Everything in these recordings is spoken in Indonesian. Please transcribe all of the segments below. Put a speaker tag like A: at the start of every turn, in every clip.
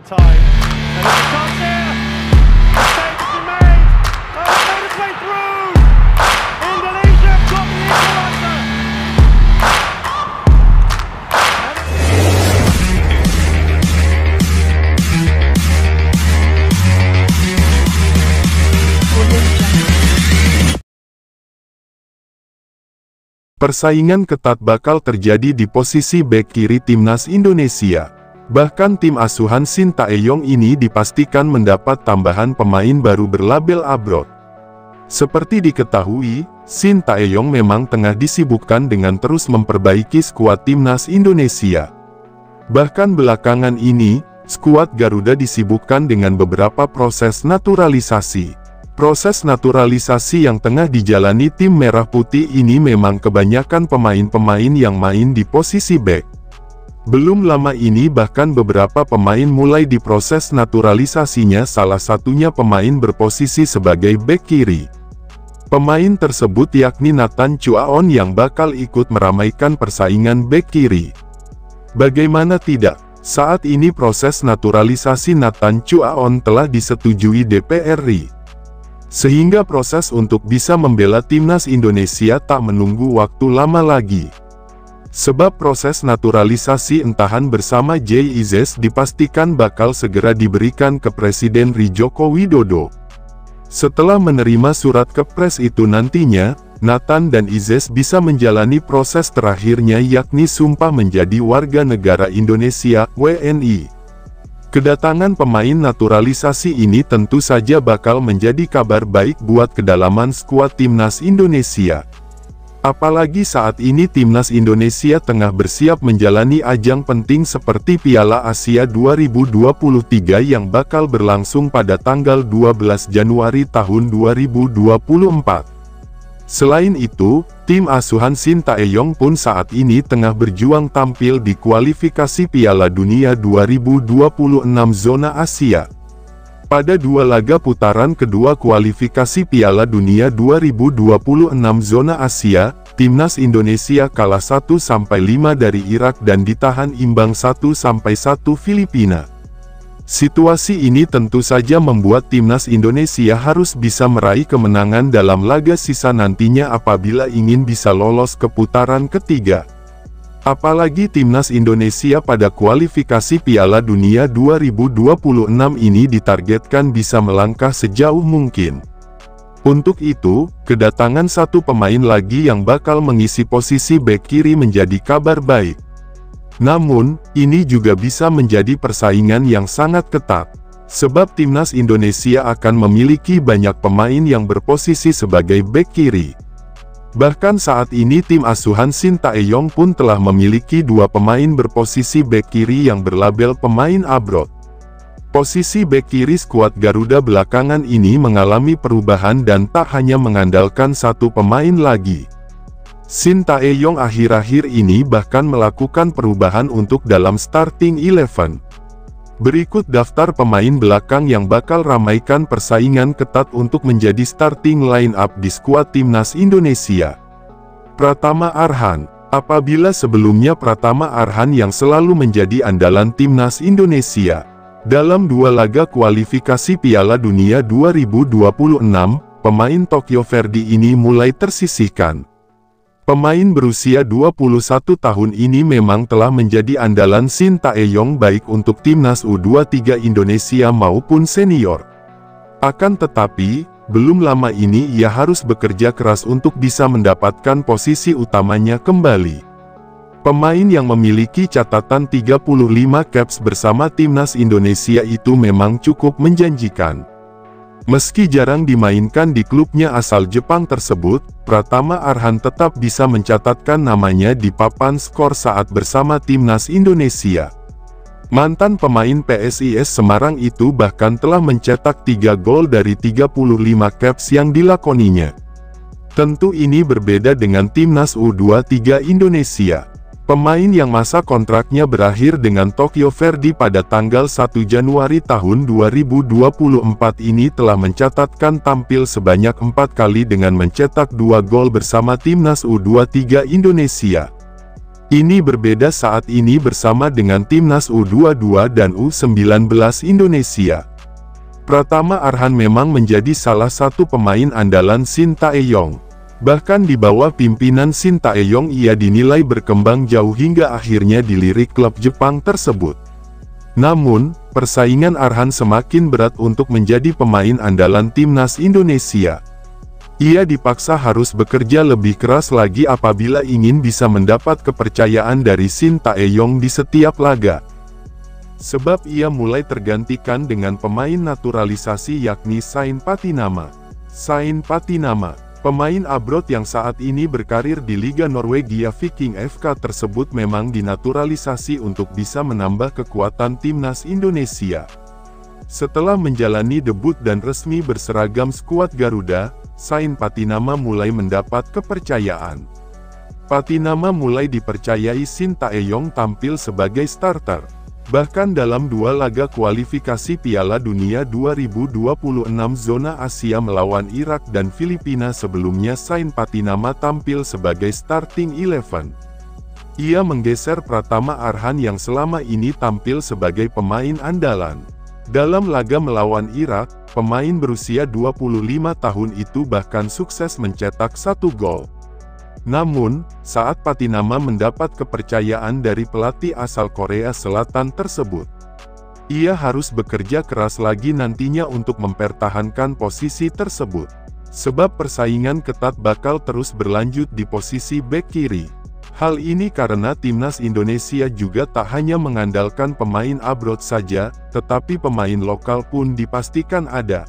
A: time. And there's a chance here. Mistakes to be made. Made its way through. Indonesia have got the equaliser.
B: Persaingan ketat bakal terjadi di posisi bek kiri timnas Indonesia. Bahkan tim asuhan Shin Tae-yong ini dipastikan mendapat tambahan pemain baru berlabel abroad. Seperti diketahui, Shin Tae-yong memang tengah disibukkan dengan terus memperbaiki skuad timnas Indonesia. Bahkan belakangan ini, skuad Garuda disibukkan dengan beberapa proses naturalisasi. Proses naturalisasi yang tengah dijalani tim Merah Putih ini memang kebanyakan pemain-pemain yang main di posisi bek. Belum lama ini bahkan beberapa pemain mulai diproses naturalisasinya, salah satunya pemain berposisi sebagai bek kiri. Pemain tersebut yakni Nathan Chuaon yang bakal ikut meramaikan persaingan bek kiri. Bagaimana tidak, saat ini proses naturalisasi Nathan Chuaon telah disetujui DPR RI. Sehingga proses untuk bisa membela timnas Indonesia tak menunggu waktu lama lagi. Sebab proses naturalisasi entahan bersama JIZS dipastikan bakal segera diberikan ke Presiden RI Joko Widodo. Setelah menerima surat kepres itu nantinya, Nathan dan Izes bisa menjalani proses terakhirnya yakni sumpah menjadi warga negara Indonesia, WNI. Kedatangan pemain naturalisasi ini tentu saja bakal menjadi kabar baik buat kedalaman skuad timnas Indonesia. Apalagi saat ini timnas Indonesia tengah bersiap menjalani ajang penting seperti Piala Asia 2023 yang bakal berlangsung pada tanggal 12 Januari tahun 2024. Selain itu, tim asuhan Shin Tae-yong pun saat ini tengah berjuang tampil di kualifikasi Piala Dunia 2026 zona Asia. Pada dua laga putaran kedua kualifikasi Piala Dunia 2026 zona Asia, timnas Indonesia kalah 1-5 dari Irak dan ditahan imbang 1-1 Filipina. Situasi ini tentu saja membuat timnas Indonesia harus bisa meraih kemenangan dalam laga sisa nantinya apabila ingin bisa lolos ke putaran ketiga. Apalagi timnas Indonesia pada kualifikasi Piala Dunia 2026 ini ditargetkan bisa melangkah sejauh mungkin. Untuk itu, kedatangan satu pemain lagi yang bakal mengisi posisi bek kiri menjadi kabar baik. Namun, ini juga bisa menjadi persaingan yang sangat ketat, sebab timnas Indonesia akan memiliki banyak pemain yang berposisi sebagai bek kiri. Bahkan saat ini tim asuhan Shin Tae-yong pun telah memiliki dua pemain berposisi bek kiri yang berlabel pemain abroad. Posisi bek kiri skuad Garuda belakangan ini mengalami perubahan dan tak hanya mengandalkan satu pemain lagi. Shin Tae-yong akhir-akhir ini bahkan melakukan perubahan untuk dalam starting 11. Berikut daftar pemain belakang yang bakal ramaikan persaingan ketat untuk menjadi starting line up di skuad timnas Indonesia. Pratama Arhan. Apabila sebelumnya Pratama Arhan yang selalu menjadi andalan timnas Indonesia dalam dua laga kualifikasi Piala Dunia 2026, pemain Tokyo Verdy ini mulai tersisihkan. Pemain berusia 21 tahun ini memang telah menjadi andalan Shin Tae-yong baik untuk timnas U23 Indonesia maupun senior. Akan tetapi, belum lama ini ia harus bekerja keras untuk bisa mendapatkan posisi utamanya kembali. Pemain yang memiliki catatan 35 caps bersama timnas Indonesia itu memang cukup menjanjikan. Meski jarang dimainkan di klubnya asal Jepang tersebut, Pratama Arhan tetap bisa mencatatkan namanya di papan skor saat bersama timnas Indonesia. Mantan pemain PSIS Semarang itu bahkan telah mencetak 3 gol dari 35 caps yang dilakoninya. Tentu ini berbeda dengan timnas U23 Indonesia. Pemain yang masa kontraknya berakhir dengan Tokyo Verdy pada tanggal 1 Januari tahun 2024 ini telah mencatatkan tampil sebanyak 4 kali dengan mencetak 2 gol bersama timnas U23 Indonesia. Ini berbeda saat ini bersama dengan Timnas U22 dan U19 Indonesia. Pratama Arhan memang menjadi salah satu pemain andalan Shin Tae-yong. Bahkan di bawah pimpinan Shin Tae-yong ia dinilai berkembang jauh hingga akhirnya dilirik klub Jepang tersebut. Namun, persaingan Arhan semakin berat untuk menjadi pemain andalan Timnas Indonesia. Ia dipaksa harus bekerja lebih keras lagi apabila ingin bisa mendapat kepercayaan dari Shin Tae-yong di setiap laga. Sebab ia mulai tergantikan dengan pemain naturalisasi yakni Sain Patinama. Sain Patinama, pemain abroad yang saat ini berkarir di Liga Norwegia Viking FK tersebut memang dinaturalisasi untuk bisa menambah kekuatan Timnas Indonesia. Setelah menjalani debut dan resmi berseragam skuad Garuda, Sain Patinama mulai mendapat kepercayaan. Patinama mulai dipercayai Shin Tae-yong tampil sebagai starter. Bahkan dalam 2 laga kualifikasi Piala Dunia 2026 zona Asia melawan Irak dan Filipina sebelumnya Sain Patinama tampil sebagai starting 11. Ia menggeser Pratama Arhan yang selama ini tampil sebagai pemain andalan. Dalam laga melawan Irak, pemain berusia 25 tahun itu bahkan sukses mencetak 1 gol. Namun, saat Patinama mendapat kepercayaan dari pelatih asal Korea Selatan tersebut, ia harus bekerja keras lagi nantinya untuk mempertahankan posisi tersebut. Sebab persaingan ketat bakal terus berlanjut di posisi bek kiri. Hal ini karena Timnas Indonesia juga tak hanya mengandalkan pemain abroad saja, tetapi pemain lokal pun dipastikan ada.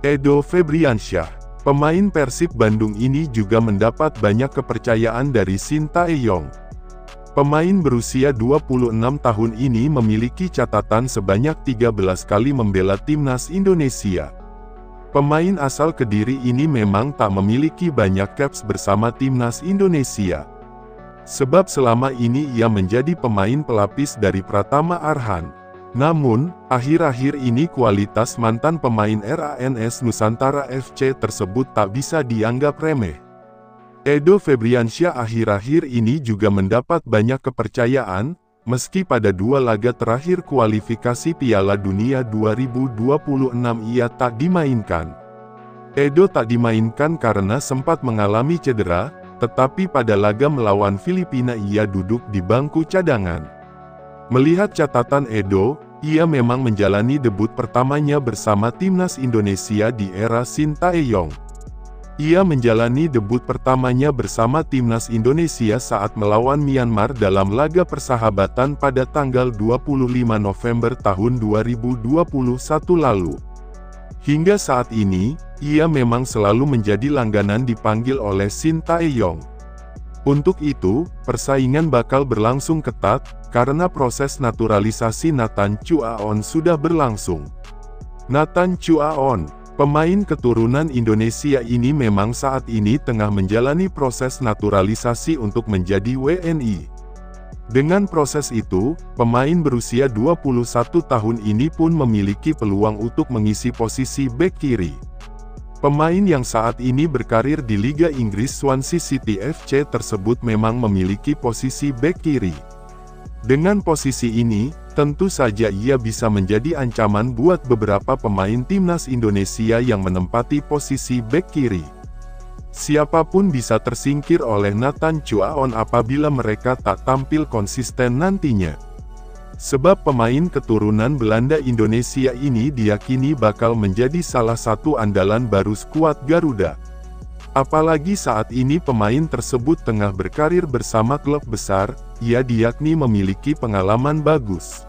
B: Edo Febriansyah, pemain Persib Bandung ini juga mendapat banyak kepercayaan dari Shin Tae-yong. Pemain berusia 26 tahun ini memiliki catatan sebanyak 13 kali membela Timnas Indonesia. Pemain asal Kediri ini memang tak memiliki banyak caps bersama Timnas Indonesia. Sebab selama ini ia menjadi pemain pelapis dari Pratama Arhan. Namun, akhir-akhir ini kualitas mantan pemain RANS Nusantara FC tersebut tak bisa dianggap remeh. Edo Febriansyah akhir-akhir ini juga mendapat banyak kepercayaan, meski pada 2 laga terakhir kualifikasi Piala Dunia 2026 ia tak dimainkan. Edo tak dimainkan karena sempat mengalami cedera, tetapi pada laga melawan Filipina ia duduk di bangku cadangan. Melihat catatan Edo, ia memang menjalani debut pertamanya bersama Timnas Indonesia di era Shin Tae-yong. Ia menjalani debut pertamanya bersama Timnas Indonesia saat melawan Myanmar dalam laga persahabatan pada tanggal 25 November tahun 2021 lalu. Hingga saat ini, ia memang selalu menjadi langganan dipanggil oleh Shin Tae-yong. Untuk itu, persaingan bakal berlangsung ketat, karena proses naturalisasi Nathan Chuaon sudah berlangsung. Nathan Chuaon, pemain keturunan Indonesia ini memang saat ini tengah menjalani proses naturalisasi untuk menjadi WNI. Dengan proses itu, pemain berusia 21 tahun ini pun memiliki peluang untuk mengisi posisi bek kiri. Pemain yang saat ini berkarir di Liga Inggris Swansea City FC tersebut memang memiliki posisi bek kiri. Dengan posisi ini, tentu saja ia bisa menjadi ancaman buat beberapa pemain Timnas Indonesia yang menempati posisi bek kiri. Siapapun bisa tersingkir oleh Nathan Chuaon apabila mereka tak tampil konsisten nantinya. Sebab pemain keturunan Belanda Indonesia ini diyakini bakal menjadi salah satu andalan baru skuad Garuda. Apalagi saat ini pemain tersebut tengah berkarir bersama klub besar, ia diyakini memiliki pengalaman bagus.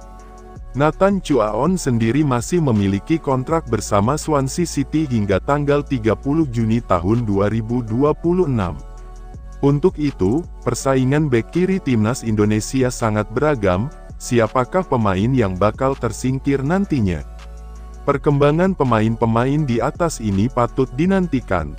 B: Nathan Chuaon sendiri masih memiliki kontrak bersama Swansea City hingga tanggal 30 Juni tahun 2026. Untuk itu, persaingan bek kiri Timnas Indonesia sangat beragam, siapakah pemain yang bakal tersingkir nantinya? Perkembangan pemain-pemain di atas ini patut dinantikan.